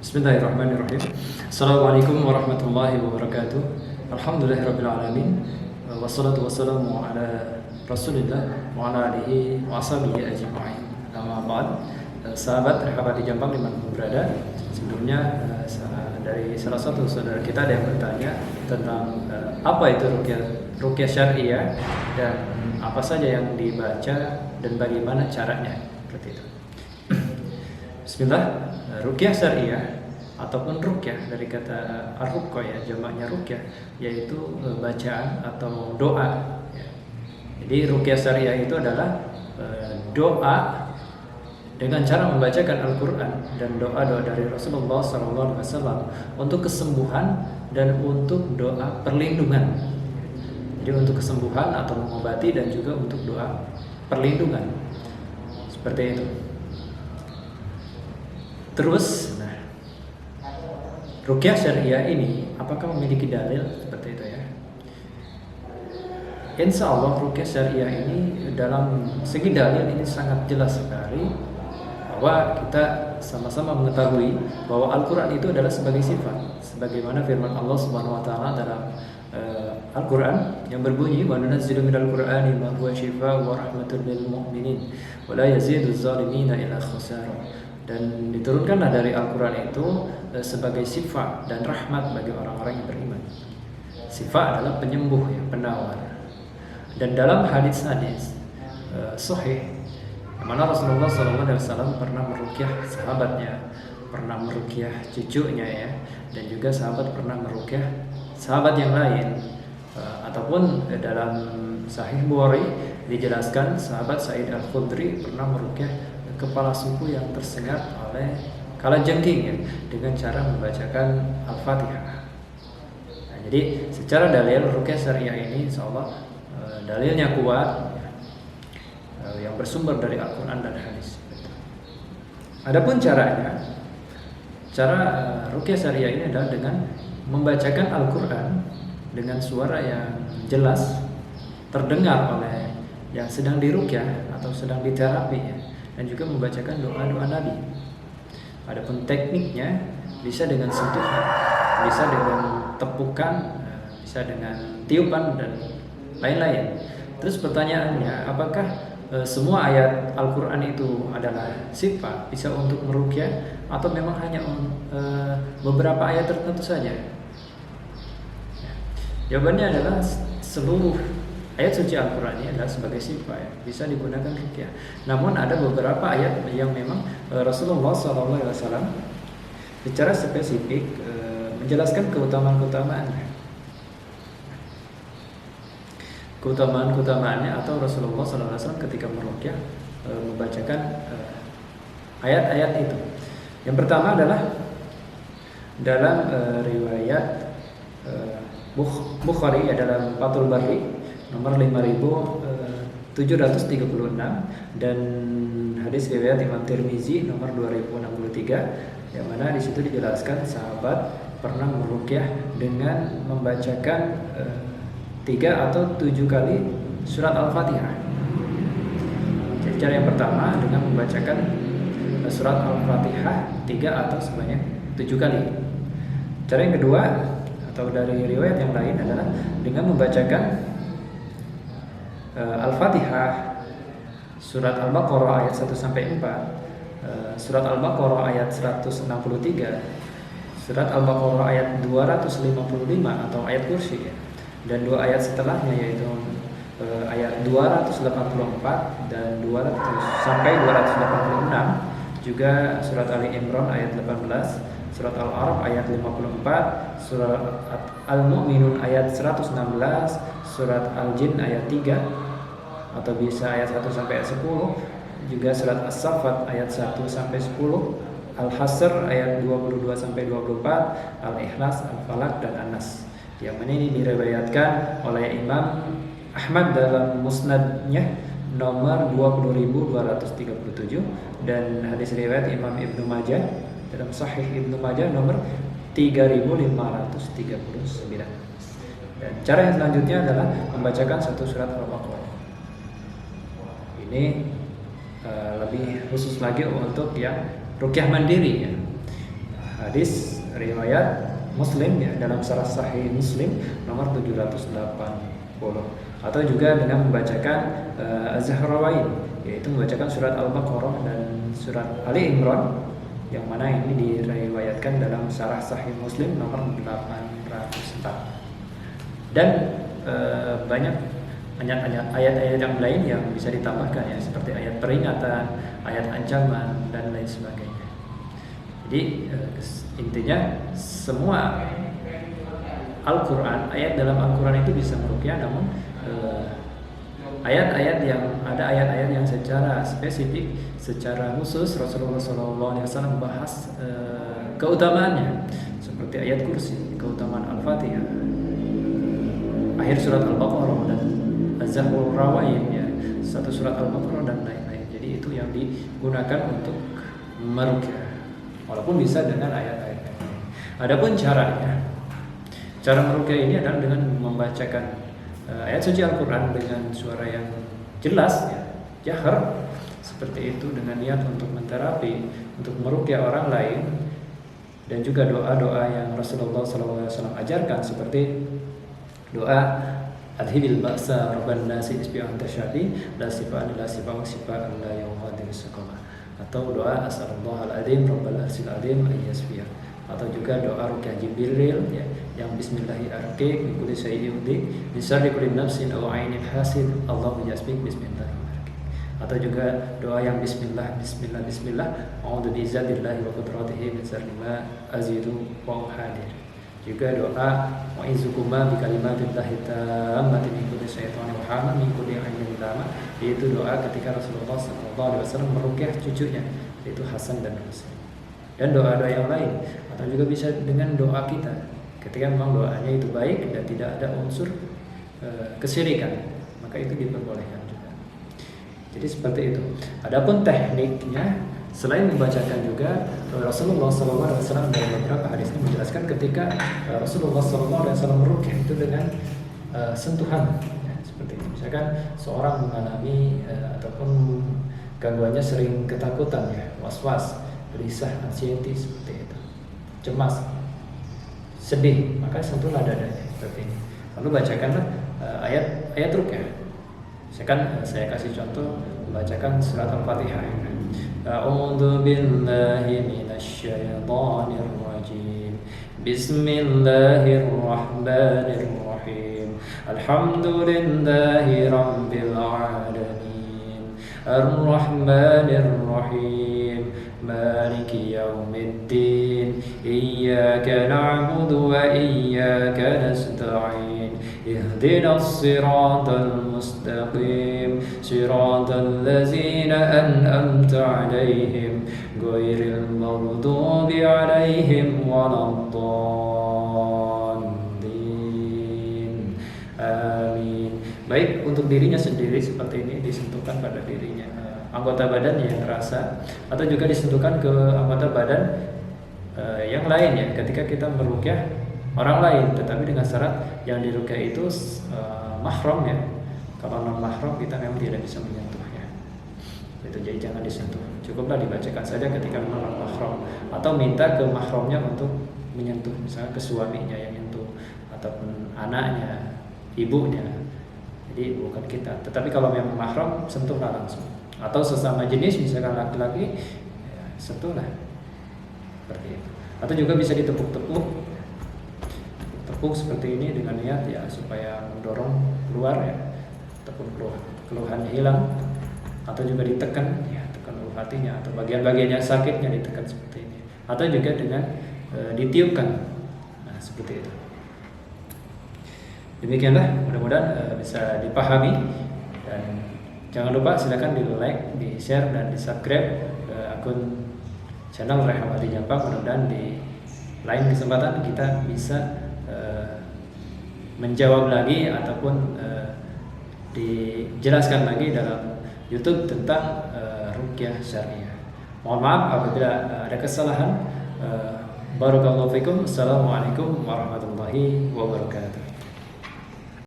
Bismillahirrahmanirrahim. Assalamualaikum warahmatullahi wabarakatuh. Alhamdulillahirabbil alamin. Wassalatu wassalamu ala Rasulillah wa ala alihi wa ashabihi ajma'in. Amma ba'd. Sahabat Rehabat di Jampang dimanapun berada. Sebelumnya dari salah satu saudara kita ada yang bertanya tentang apa itu ruqyah syariah dan apa saja yang dibaca dan bagaimana caranya, seperti itu. Bismillah. Ruqyah syariah ataupun ruqyah dari kata ar-ruqyah, ya, jamaknya ruqyah, yaitu bacaan atau doa, ya. Jadi ruqyah syariah itu adalah doa dengan cara membacakan Al-Quran dan doa-doa dari Rasulullah SAW untuk kesembuhan dan untuk doa perlindungan. Jadi untuk kesembuhan atau mengobati dan juga untuk doa perlindungan, seperti itu. Terus, ruqyah syariah ini apakah memiliki dalil, seperti itu, ya? Insya Allah ruqyah syariah ini dalam segi dalil ini sangat jelas sekali, bahwa kita sama-sama mengetahui bahwa Al-Quran itu adalah sebagai sifat, sebagaimana firman Allah Subhanahu Wa Taala dalam Al-Quran yang berbunyi, wa nunazzilu minal Qur'ani ma huwa shifaa'un wa rahmatun lil mu'minin wa la yaziduz zalimina illa khasara. Dan diturunkanlah dari Al-Quran itu sebagai sifat dan rahmat bagi orang-orang yang beriman. Sifat adalah penyembuh, ya, penawar. Dan dalam hadis-hadis sahih, yang mana Rasulullah SAW pernah meruqyah sahabatnya, pernah meruqyah cucunya, ya, dan juga sahabat pernah meruqyah sahabat yang lain. Ataupun dalam Sahih Bukhari dijelaskan sahabat Sa'id Al-Khudri pernah meruqyah kepala suku yang tersengat oleh kalajengking, ya, dengan cara membacakan Al-Fatihah. Nah, jadi secara dalil ruqyah syariah ini insyaallah dalilnya kuat, yang bersumber dari Al-Quran dan hadis. Adapun cara ruqyah syariah ini adalah dengan membacakan Al-Quran dengan suara yang jelas terdengar oleh yang sedang diruqyah atau sedang diterapi, ya, dan juga membacakan doa-doa Nabi. Adapun tekniknya bisa dengan sentuhan, bisa dengan tepukan, bisa dengan tiupan dan lain-lain. Terus pertanyaannya, apakah semua ayat Al-Quran itu adalah sifat, bisa untuk meruqyah, atau memang hanya beberapa ayat tertentu saja? Jawabannya adalah seluruh ayat suci Al-Quran ini adalah sebagai sifat, ya, bisa digunakan ruqyah. Namun ada beberapa ayat yang memang Rasulullah SAW secara spesifik menjelaskan keutamaannya, atau Rasulullah SAW ketika meruqyah membacakan ayat-ayat itu. Yang pertama adalah dalam riwayat Bukhari, ya, dalam Fathul Bari nomor 5736, dan hadis riwayat Imam Tirmizi nomor 2063, yang mana di situ dijelaskan sahabat pernah meruqyah dengan membacakan 3 atau 7 kali surat Al-Fatihah. Jadi cara yang pertama dengan membacakan surat Al-Fatihah 3 atau sebanyak 7 kali. Cara yang kedua atau dari riwayat yang lain adalah dengan membacakan Al-Fatihah surat Al-Baqarah ayat 1 sampai 4, surat Al-Baqarah ayat 163, surat Al-Baqarah ayat 255 atau ayat kursi, ya, dan 2 ayat setelahnya, yaitu ayat 284 dan 200 sampai 286, juga surat Ali Imran ayat 18, surat Al-A'raf ayat 54, surat Al-Mu'minun ayat 116, surat Al-Jin ayat 3 atau bisa ayat 1 sampai ayat 10, juga surat As-Saffat ayat 1 sampai 10, Al-Hasr ayat 22 sampai 24, Al-Ikhlas, Al-Falaq dan An-Nas. Yang ini diriwayatkan oleh Imam Ahmad dalam Musnadnya nomor 20.237, dan hadis riwayat Imam Ibnu Majah dalam Sahih Ibnu Majah nomor 3539. Dan cara yang selanjutnya adalah membacakan satu surat Al-Baqarah. Ini lebih khusus lagi untuk yang ruqyah mandiri, ya. hadis riwayat Muslim ya, dalam Syarah Sahih Muslim nomor 780, atau juga dengan membacakan Az-Zahrawain, yaitu membacakan surat Al-Baqarah dan surat Ali Imran, yang mana ini diriwayatkan dalam Syarah Sahih Muslim nomor 804. Dan banyak ayat-ayat yang lain yang bisa ditambahkan ya, seperti ayat peringatan, ayat ancaman dan lain sebagainya. Jadi intinya semua Al-Quran, ayat dalam Al-Quran itu bisa meruqyah, namun ayat-ayat yang secara spesifik, secara khusus Rasulullah SAW membahas keutamaannya, seperti ayat kursi, keutamaan Al-Fatihah, akhir surat Al-Baqarah dan Az-Zahrawain ya, satu surat Al-Baqarah dan lain-lain. Jadi itu yang digunakan untuk meruqyah, walaupun bisa dengan ayat-ayat lain. Adapun caranya, cara meruqyah ini adalah dengan membacakan ayat suci Al-Quran dengan suara yang jelas ya, jahar, seperti itu, dengan niat untuk menterapi, untuk meruqyah orang lain. Dan juga doa-doa yang Rasulullah SAW ajarkan, seperti doa adhibil ba'sa rabban nasi isbi'an tasyafi la sifa'an la sifa'an sifa'an la yuqadir saqama, atau doa as'alullah al-azim rabbal arsil azim ayyasfiya, atau juga doa ruqyah Jibril ya, yang bismillahi arqiq min kulli syai'in yudik min syarri kulli nafsin aw 'ainin hasid Allahu yasbik bismillahi arqiq, atau juga doa yang bismillah a'udzu bi'izzatillahi wa qudratihi min syarri ma azidu wa uhadir. Juga doa wa'izukuma bi kalimatillahi tammati min kulli syaitanir wa min kulli 'ainin lama, yaitu doa ketika Rasulullah SAW meruqyah cucunya, yaitu Hasan dan Husain. Dan doa-doa yang lain, atau juga bisa dengan doa kita ketika memang doanya itu baik dan tidak ada unsur kesyirikan, maka itu diperbolehkan juga. Jadi seperti itu. Adapun tekniknya, selain membacakan juga, Rasulullah SAW dalam beberapa hadis ini menjelaskan ketika Rasulullah SAW meruqyah itu dengan sentuhan ya, seperti itu. Misalkan seorang mengalami ataupun gangguannya sering ketakutan ya, was-was, gelisah, anxiety, seperti itu, cemas, sedih, maka sentuhlah dadanya seperti ini. Lalu bacakanlah ayat ruqyah. Misalkan saya kasih contoh, membacakan surat Al-Fatihah. A'udzu billahi minasy syaithanir rajim. Bismillahirrahmanirrahim. Alhamdulillahi rabbil alamin. Ar-Rahmanir Rahim. Maliki yaumiddin. Iyyaka na'budu wa iyyaka nasta'in. Ihdinas siratal mustaqim. Siratal ladzina an'amta 'alaihim ghairil maghdubi 'alaihim waladdallin. Amin. Baik, untuk dirinya sendiri seperti ini, disentuhkan pada dirinya, anggota badan yang terasa, atau juga disentuhkan ke anggota badan yang lain ya, ketika kita meruqyah orang lain, tetapi dengan syarat yang diruqyah itu mahram ya. Kalau non mahram kita memang tidak bisa menyentuhnya. Itu jadi jangan disentuh. Cukuplah dibacakan saja ketika non mahram, atau minta ke mahramnya untuk menyentuh, misalnya ke suaminya yang menyentuh, ataupun anaknya, ibunya. Jadi bukan kita. Tetapi kalau memang mahram, sentuhlah langsung. Atau sesama jenis, misalkan laki-laki, ya, sentuhlah seperti itu. Atau juga bisa ditepuk-tepuk, seperti ini dengan niat ya, supaya mendorong keluar ya, ataupun keluhannya hilang. Atau juga ditekan ya, tekan ulu hatinya, atau bagian-bagian yang sakitnya ditekan seperti ini. Atau juga dengan ditiupkan, nah seperti itu. Demikianlah, mudah-mudahan bisa dipahami, dan jangan lupa silakan di like, di share, dan di subscribe akun channel Rahmati Jampang. Mudah-mudahan di lain kesempatan kita bisa menjawab lagi ataupun dijelaskan lagi dalam YouTube tentang ruqyah syariah. Mohon maaf apabila ada kesalahan. Barakallahu fikum. Assalamualaikum warahmatullahi wabarakatuh.